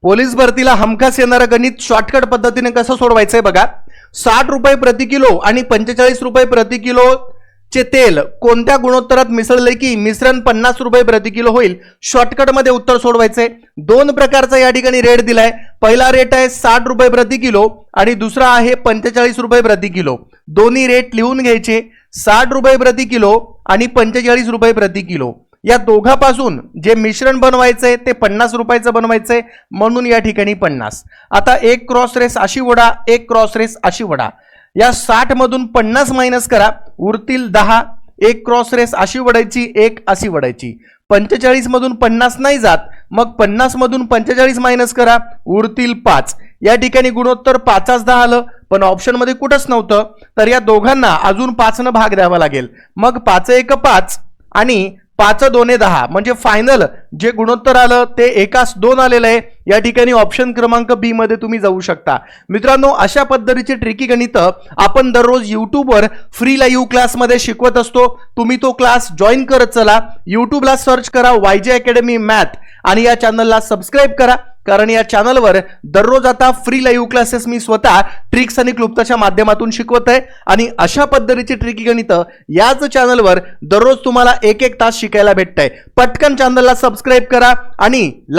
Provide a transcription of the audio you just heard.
Police भरतीला हमखास येणारं गणित शॉर्टकट पद्धतीने कसं सोडवायचंय बघा. 60 रुपये प्रति किलो आणि 45 रुपये प्रति किलो चे तेल कोणत्या गुणोत्तरात मिसळले की मिश्रण 50 रुपये प्रति किलो होईल. शॉर्टकट मध्ये उत्तर सोडवायचंय. दोन प्रकारचा या ठिकाणी रेट दिलाय. पहिला रेट आहे 60 रुपये प्रति किलो आणि दुसरा आहे 45 रुपये प्रति किलो. दोन्ही रेट लिहून घ्यायचे. 60 रुपये प्रति किलो आणि 45 रुपये प्रति किलो. या दोघांपासून जे मिश्रण बनवायचंय ते 50 रुपयाचं बनवायचंय म्हणून या ठिकाणी 50. आता एक क्रॉस रेस अशी वडा, एक क्रॉस रेस अशी वडा. या 60 मधून 50 मायनस करा, उरतील 10. एक क्रॉस रेस अशी वडायची, एक अशी वडायची. 45 मधून 50 नाही जात, मग 50 मधून 45 मायनस करा, उरतील 5. या ठिकाणी गुणोत्तर 5 आलं, पण ऑप्शन मध्ये कुठंच नव्हतं, तर या दोघांना अजून 5 न भाग द्यावा लागेल. मग 5 1 5 आणि 5 2 10 म्हणजे फायनल जे गुणोत्तर आलं ते 1:2 आलेलं आहे. या ठिकाणी ऑप्शन क्रमांक बी मध्ये तुम्ही जाऊ शकता. मित्रांनो, अशा पद्धतीचे ट्रिकी गणित आपण दररोज युट्यूबवर फ्री लाईव्ह क्लासमध्ये शिकवत असतो. तुम्ही तो क्लास जॉईन करत चला. युट्यूबला सर्च करा YJ अकॅडमी मॅथ आणि या चॅनलला सबस्क्राईब करा, कारण या चॅनलवर दररोज आता फ्री लाईव्ह क्लासेस मी स्वतः ट्रिक्स आणि क्लुप्ताच्या माध्यमातून शिकवत आहे. आणि अशा पद्धतीची ट्रिकी गणित याच चॅनलवर दररोज तुम्हाला 1-1 तास शिकायला भेटतंय. पटकन चॅनलला सबस्क्राईब करा आणि